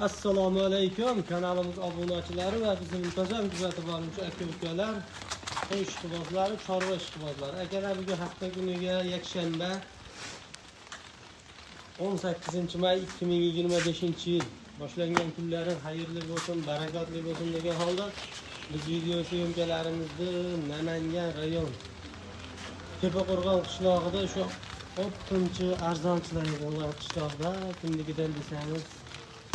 Assalomu alaykum kanalimiz obunachilari va bizni muntazam kuzatib boruvchi aka-ukalar, qo'y ishqibozlari, chorva ishqibozlari. Akalar, bugun hafta kuniga yakshanba 18-may 2025-yil boshlangan kunlaring xayrli bo'lsin, barakatli bo'lsin degan holda biz video syomkalarimizni Namangan rayon Tepaqo'rg'on qishlog'ida shu o'ttinchi arzonchilar qishlog'ida kimligidan desangiz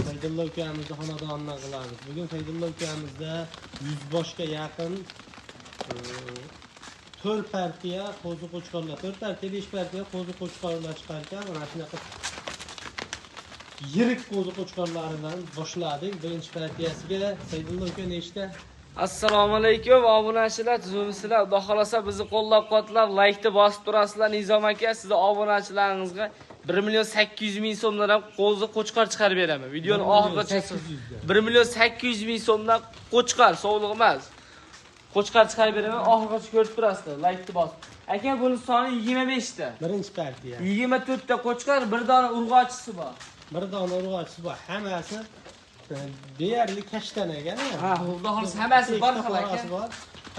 Saydullo ukamizni xonadonidan qilamiz. Bugun Saydullo ukamizda 100 boshga yaqin 4 partiya qo'zi qo'chqorlar, 4 partiya 5 partiya qo'zi qo'chqorlar chiqar ekan. Mana shunaqa yirik qo'zi qo'chqorlaridan boshladik. Birinchi partiyasiga Saydullo uka nechta? Assalomu alaykum obunachilar, tuzumsizlar. Xudo xolasa bizni qo'llab-quvvatlab, laykni bosib turasizlar. Nizom aka, sizni obunachilaringizga 1.800.000 so'mdan ham qo'zi qo'chqor chiqarib beraman. Videoni oxirigacha 1.800.000 so'mdan qo'chqor, sovliq emas. Qo'chqor chiqarib beraman, oxirigacha ko'rib turasizlar. Laykni bosib. Aka, buni soni 25 ta. Birinchi partiya. 24 ta qo'chqor, bir dona urg'ochisi bor. Bir dona urg'ochisi bor. Hammasi deyarli kashtan ekan. Ha, xudo xolasa hammasi bor ekan.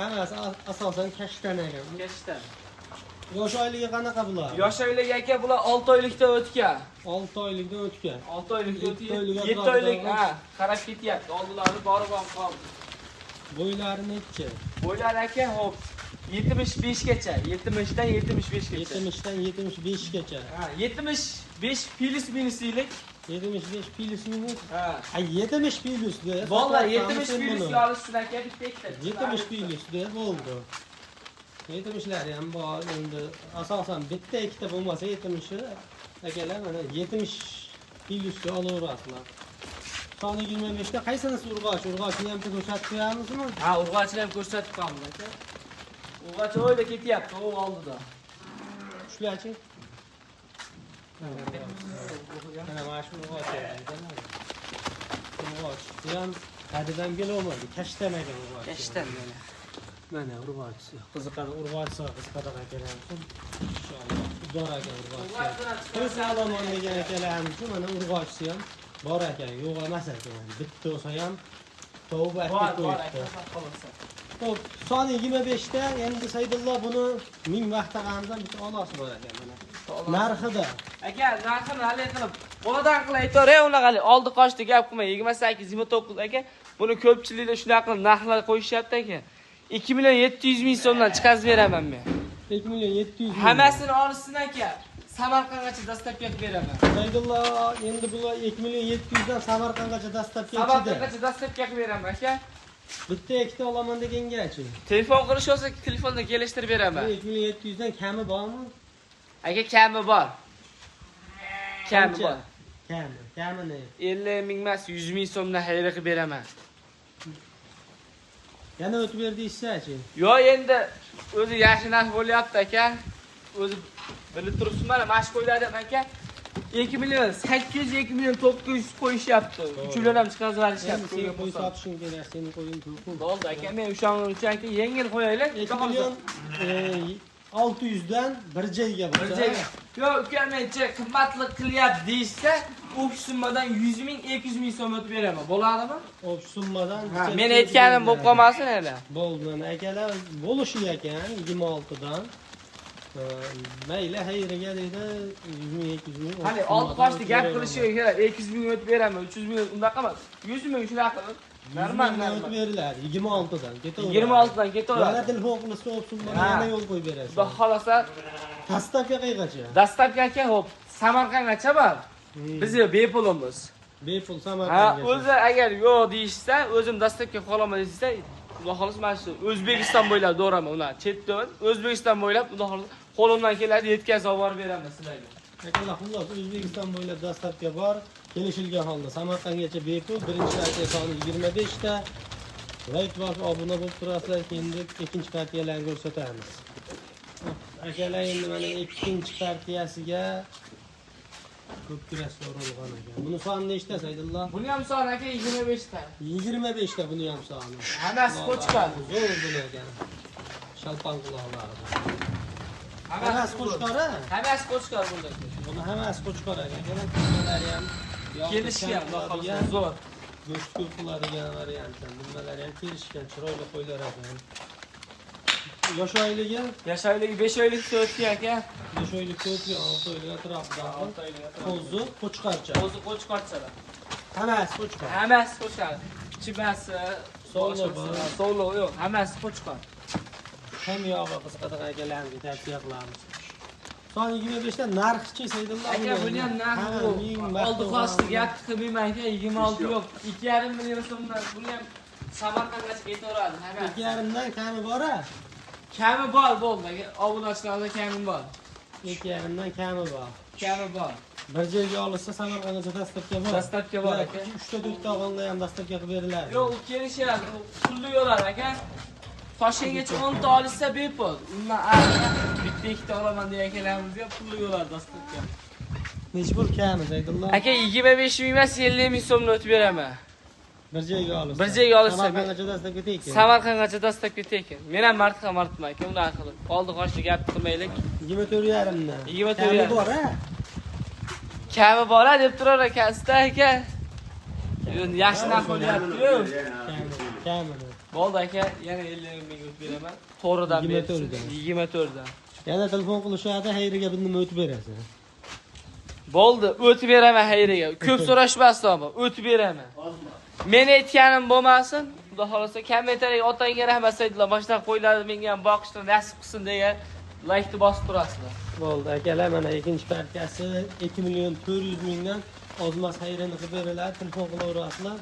Hammasi asosan kashtan ekan. Kashtan. Yosh oyligi qanaqa bular? Yosh oyligi aka, bular 6 oylikdan o'tgan. 6 oylikdan o'tgan. 6 oylikdan o'tgan. 7 oylik, ha, qarab ketyapti. Oldilari borib ham qoldi. Bo'ylari necha? Bo'ylari aka, hop, 75 gacha. 70 dan 75 gacha. 70 dan 75 gacha. Ha, 75 plus minuslik. 75 plus minus. Ha. Ha, 70 plus de. Vallahi 70 plus olishsin aka, bitta ikkita. 70 plus de bo'ldi. 70'lar ham bor. Endi asosan bitta ikkita bo'lmasa 70'i akalar mana 70 plyusga olaverasizlar. Soni 25 da qaysinisi urg'och? Urg'ochni ham ko'rsatib qo'yamizmi? Ha, urg'ochni ham ko'rsatib qo'yamiz aka. Urg'och o'yda ketyapti, u oldida. Shularchi? Mana mana shu urg'och. Urg'och. Bu ham hadidan kelolmadi. Kashtan ekan urg'och. Kashtan mana. Mana urg'och. Qiziqadi urg'och, qiziqadi akalarimiz. Inshaalloh. Bor ekan urg'och. Biz alomon degan akalarimiz mana urg'ochsi ham bor ekan. Yo'q emas ekan. Bitta bo'lsa ham tavba etib qo'yibdi. Xo'p, soni 25 ta. Endi Saydullo buni 1000 vaqt taqamizdan bitta olasi bor ekan mana. Narxida. Aka, narxini hal qilib, qo'lidan qilib aytaver, unaqa oldi qochdi gap qilmay. 28, 29 aka. Buni ko'pchiliklar shunaqa qilib narxlar qo'yishyapti aka. 2.700.000 so'mdan chiqarib beraman men. 2.700.000. Hammasini olishsin aka. Samarqandgacha dastlabki qilib beraman. Saydullo, endi bular 2.700 dan Samarqandgacha dastlabki ichida. Samarqandgacha dastlabki qilib beraman aka. Bitta ikkita olaman degangachi. Telefon qilish olsa, telefonda kelishtirib beraman. 2.700 dan kami bormi? Aka, kami bor. Kami bor. Kami ne? 50 ming emas, 100 ming so'mdan xayr qilib beraman. Yana o'tib berdingizchi? Yo, endi o'zi yaxshi narx bo'lyapti aka. O'zi bilib turibsiz, mana mashq qo'yladim aka. 2.800.000, 2.900.000 qo'yishyapti. Uchuvlar ham chiqarib berishyapti. Sen qo'y sotishing kerak, sening qo'ying ko'p. Bo'ldi aka, men o'shaning uchun aka yengil qo'yaylik. 2.600.000 dan bir joyga bo'lsa. Bir joyga. Yo, uka, mencha qimmatli qilyapti deyishsa, u summadan 100.000, 200.000 so'm o'tib beraman. Bo'ladimi? O summadan. Men aytganim bo'lib qolmasin hali. Bo'ldi, akalar, bo'lishi ekan 26 dan. Mayli, xayriga deydi 100.000, 200.000. Hali oldi qochdi gap qilishi kerak. 200.000 o'tib beraman, 300.000 unaqa emas. 100.000 shunaqa qilib. Normal o'tib beriladi 26 dan. Ketaveradi. 26 dan ketaveradi. Yana telefon qilsa o'psin, yana yo'l qo'yib berasiz. Xudo xolasa Dastlabki qaygacha? Dastlabki aka, hop, Samarqandgacha bor. Biz bepulimiz. Bepul Ha, Samarqandgacha. o'zi agar yo'q deyishsa, o'zim dastlabki qolaman desa, xudo xolasa mana shu O'zbekiston bo'ylab do'raman ular. Chetdan O'zbekiston bo'ylab xudo xolasa qo'limdan keladi yetkazib olib beraman sizlarga. Akalar, xullas O'zbekiston bo'ylab dastlabki bor. Kelishilgan holda Samarqandgacha bepul. Birinchi partiya soni 25 ta. Like bosib obuna bo'lib turasizlar, endi ikkinchi partiyalarni ko'rsatamiz. Akalar, endi mana ikkinchi partiyasiga ko'p kurashlar urilgan ekan. Buni soni nechta Saydullo? Buni ham soni aka 25 ta. 25 ta buni ham soni. Hammasi qo'chqor. Zo'r bo'lagan. Shalpon quloqlari. Hammasi qo'chqor-a? Hammasi qo'chqor bo'ldi. Buni hammasi qo'chqor ekan. Kerak, kuchalari ham Kelishgan, xohlasan zo'r. Go'sht ko'p qiladigan variantdan. Nimalar ham kelishgan, chiroyli qo'ylar ekan. Yosh oyligi? Yosh oyligi 5 oylik so'tdi aka. 5 oylik so'tdi, 6 oylik atrofida. Qo'zi, qo'chqarcha. Qo'zi qo'chqarchalar. Hammasi qo'chqar. Hammasi qo'chqar. Chimasi, sovli yo'q, hammasi qo'chqar. Ham yog'i qisqadan akalarga tavsiya qilamiz. Son 25 dan narxchi Saydullo. Aka buni ham narxi oldi qo'shdi gap qilmayman aka 26 yo'q. 2,5 million so'mdan buni ham Samarqandgacha ketaveradi. 2,5 dan kami bor-a? Kami bor bo'ldi aka. Obunachilarda kami bor. 2,5 dan kami bor. Kami bor. Bir joyga olsa Samarqandgacha dastlabki bor. Dastlabki bor aka. 3 ta 4 ta og'onga ham dastlabki qilib beriladi. Yo'q, u kelishadi. Pulli yo'lar aka. Toshkentgacha 10 ta olsa bepul. Undan bitta ikkita olaman deganlarimizga pulli yo'lar dastlabki. Mejbur kami Saydullo. Aka 25 ming emas 50 ming so'mni o'tib beraman. Bir joyga olsa. Bir joyga olsa Samarqandgacha dastlabki tekin. Samarqandgacha dastlabki tekin. Men ham martman aka, unday qilib. Oldi qo'shdi gap qilmaylik. 24,5 dan. 24,5 bor-a? Kami bor-a deb turar akasida aka. Yaxshi narx bo'lyapti-ku. Kami. Bo'ldi aka, yana 50 ming o'tib beraman. To'g'ridan bersin. 24 dan. Yana telefon qilishadi, xayriga bir nima o'tib berasiz. Bo'ldi, o'tib beraman xayriga. Ko'p so'rashmasdan, o'tib beraman. Men aytganim bo'lmasin. Xudo xolasa kommentariyga otangga rahmat Saydullo, boshqa qo'ylarni menga ham boqishni nasib qilsin degan laykni bosib turasizlar. Bo'ldi, akalar, mana ikkinchi partiyasi 2 million 400 mingdan ozmas xayrini qilib beriladi. Telefon qilaverasizlar.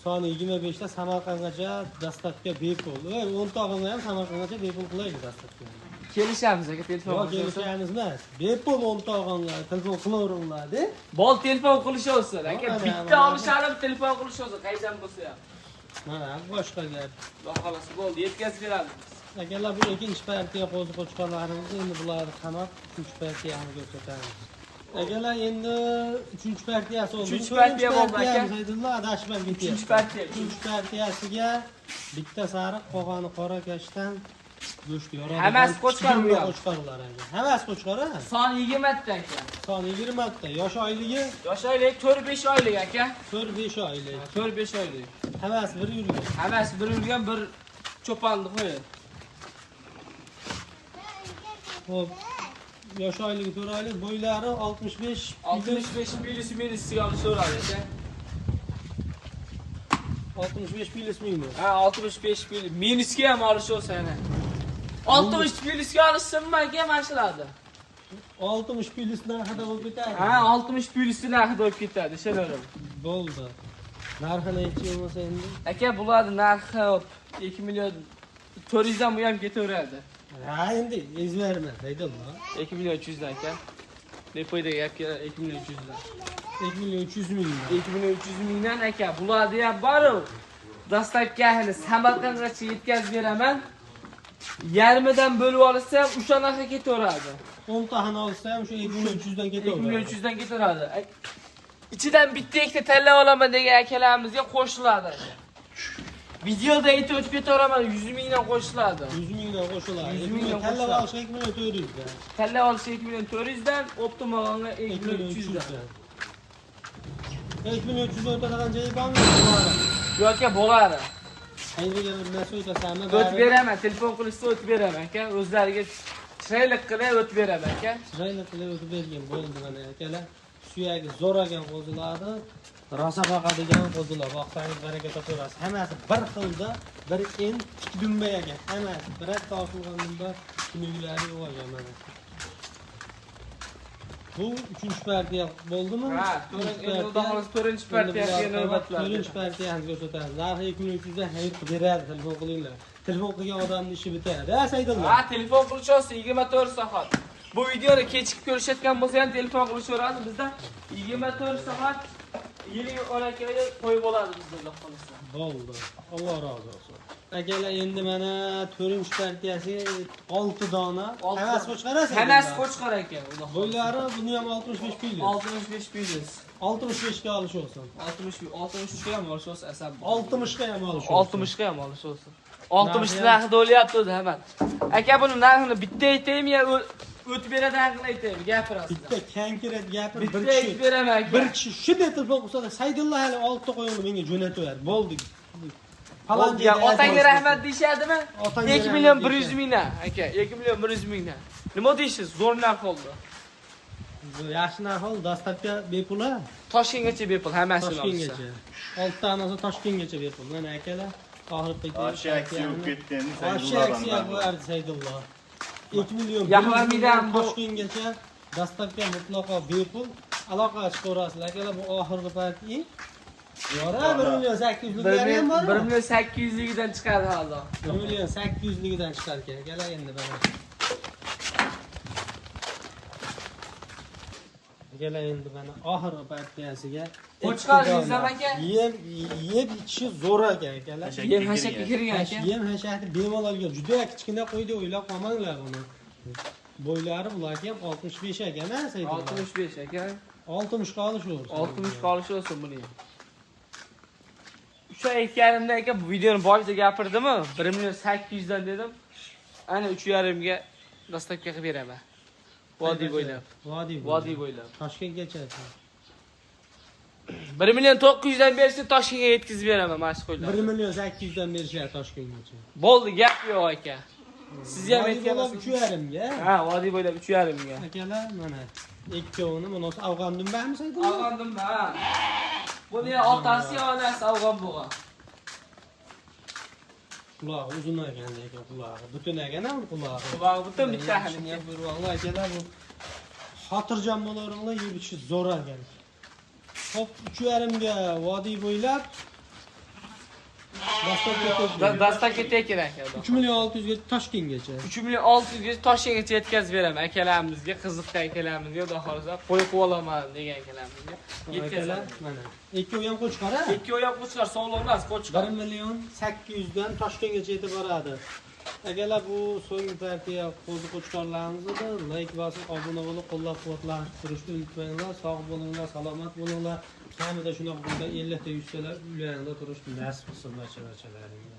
Soni 25 da Samarqandgacha dastlabki bepul. Voy, 10 tog'imga ham Samarqandgacha bepul qilaylik dastlabki. Kelishamiz aka, telefon Yo'q, kelishamiz emas. Bepul 10 tog'imga telefon qilaveringlar-da. Bol telefon qilishovsin aka. Bitta olishadi, telefon qilishovsin, qaydan bo'lsa ham. Mana boshqa gap. Xudo xolasa bo'ldi, yetkazib beramiz. Akalar, bu ikkinchi partiya qo'zi qo'chqorlarimiz endi bularni qamab, uchinchi partiyani ko'rsatamiz. Akalar, endi uchinchi partiyasi oldi. Uchinchi partiya bo'ldi aka. Saydullo adashmab ketyapti. Uchinchi partiya. Uchinchi partiyasiga bitta sariq, qolgani qora kashtan go'sht yoradi. Hammasi qo'chqor bu ham. Qo'chqorlar aka. Hammasi qo'chqor-a? Son 20 ta aka. Son 20 ta. Yosh oyligi? Yosh oylik 4-5 oylik aka. 4-5 oylik. 4-5 oylik. Hammasi bir yurgan. Hammasi bir yurgan, bir cho'ponni qo'yadi. Xo'p. Yosh oyligi 4 oylik, bo'ylari 65 plus minus sigani so'radi aka. 65 plus minus. Ha, 65 plus minusga ham olisholsa yana. 60 plusga olishsinmi aka mana shularni? 60 plus narxida bo'lib ketadi. Ha, 60 plusni narxida bo'lib ketadi, ishonavering. Bo'ldi. Narxini aytchi bo'lmasa endi. Aka, bularning narxi 2 million 400 dan bu ham ketaveradi. Ha, endi ezberma, Saydullo. 2 million 300 dan aka. Depoyda gap keladi 2 million 300 dan. 2 million 300 ming. 2 million 300 mingdan aka, bularni ham bor-ku. Dastlabkini Samarqandgacha yetkazib beraman. Yarmidan bo'lib olsa ham o'sha narxga ketaveradi. 10 taxani olsa ham o'sha 2 million 300 dan 2 ketaveradi. million 300 dan ketaveradi. Ichidan bitta ikkita tanlab olaman degan akalarimizga qo'shiladi. Videoda aytib o'tib ketaveraman, 100 mingdan qo'shiladi. 100 mingdan qo'shiladi. 100 mingdan tanlab olish 2 million 400 dan. Tanlab olish 2 million 400 dan, optimog'onga 2 million 300 dan. 2 million 300 o'tadigan joyi bormi? Yo'q aka, bo'ladi. Xayriga bir narsa o'tasanmi? O'tib beraman, telefon qilishsa o'tib beraman aka. O'zlariga chiroyli qilib o'tib beraman aka. Chiroyli qilib o'tib bergan bo'ldi mana akalar. Suyagi zo'ragan qo'zilarni rosa boqadigan qo'zilar. Boqsangiz baraka topaverasiz. Hammasi bir xilda, bir en ikki dumba ekan. Hammasi bitta osilgan dumba kuniklari yo'q mana. Bu 3-chi partiya bo'ldimi? Ha, endi xolos 4-chi partiyasiga navbatlar. 4-chi partiyani ko'rsatamiz. Narxi 2300 dan xayr qilib beradi, telefon qilinglar. Telefon qilgan odamning ishi bitadi. Ha, Saydullo. Ha, telefon qilishingiz 24 soat. Bu videoni kechikib ko'rishayotgan bo'lsa ham telefon qilishaveradi. Bizda 24 soat yiling olakaga qo'yib oladi bizda xoloslar. Bo'ldi. Alloh rozi olsin. Akalar, endi mana 4-chi partiyasi 6 dona. Hammasi qo'chqarasiz. Hammasi qo'chqar ekan. Bo'ylari buni ham 65 plyus. 65 plyus. 65 ga olish olsin. 63 ga ham olish olsa asab. 60 ga ham olish olsin. 60 ga ham olish olsin. 60 narxida o'lyapti o'zi hamma. Aka, buni narxini bitta aytaymi yo o'tib beradigan haqida aytaymi, gapirasiz. Bitta kankirat gapir, bir Bitta aytib beraman aka. bir kishi shu metr bo'lsa, Saydullo hali oltita qo'yingni menga jo'nataverdi. Bo'ldi. Ya otangga rahmat deyshadimi? Otangga 2 million 100 mingdan aka, 2 million 100 mingdan. Nima deysiz? Zo'r narx oldi. Yaxshi narx oldi, dostavka bepul. Toshkentgacha bepul hammasini olsa. Toshkentgacha. 6 tanasi Toshkentgacha bepul. Mana akalar, oxirgi paytda Aksiya bo'lib ketgandi aksiya bo'lardi Saydullo. 2 million Yahvamidan bu Toshkentgacha dostavka mutlaqo bepul. Aloqa chiqarasizlar akalar, bu oxirgi paytda Yora 1 million 800 ligidan bor. 1 million 800 ligidan chiqadi hozir. 1 million 800 ligidan chiqar ekan. Akalar endi mana. Akalar endi mana oxirgi partiyasiga Qo'chqaringiz ham aka? Yeb ichishi zo'r ekan akalar. Yem hashakka kirgan aka. Yem hashakni bemalolga juda kichkina qo'ydi, o'ylab qolmanglar buni. Bo'ylari bularga ham 65 ekan, ha, Saydullo? 65 aka. 60 qolish o'rsi. 60 qolishi olsin buni ham. O'sha aytganimda aka, bu videoni boshida gapirdimmi? 1 million 800 dan dedim. Ana 3.5 ga dostavka qilib beraman. Vodiy bo'ylab. Vodiy bo'ylab. Toshkentgacha. 1 million 900 dan bersa Toshkentga yetkazib beraman, mana shu qo'ylar. 1 million 800 dan berishadi Toshkentgacha. Bo'ldi, gap yo'q aka. Siz ham aytgansiz 3.5 ga. Ha, vodiy bo'ylab 3.5 ga. Akalar, mana ikkovini mana afg'on dumbami Saydullo? Afg'on dumba. Buni otasi onasi afg'on bo'lgan. Qulog'i uzun ekan lekin qulog'i. Butun ekan-a qulog'i. Qulog'i butun bitta xalim. Vallahi akalar bu xotirjam bo'laveringlar, yeb ichishi zo'r ekan. Hop 3.5 ga vodiy bo'ylab Dostavka kerak aka. 3 million 600 ga Toshkentgacha. 3 million 600 ga Toshkentgacha yetkazib beraman akalarimizga, qiziqqa akalarimizga, xudo xolisa qo'y qilib olaman degan akalarimizga. Yetkazaman. Mana. Ikkovi ham qo'chqar-a? Ikkovi ham qo'chqar, sog'lom emas, qo'chqar. 1 million 800 dan Toshkentgacha yetib boradi. Akalar, bu so'nggi partiya qo'zi qo'chqorlarimizda like bosib, obuna bo'lib, qo'llab-quvvatlashni turishni unutmanglar. Sog' bo'linglar, salomat bo'linglar. Kamida shunaqa bo'lsa 50 ta 100 talar uylaringizda turishni nasib qilsin barchalaringizga.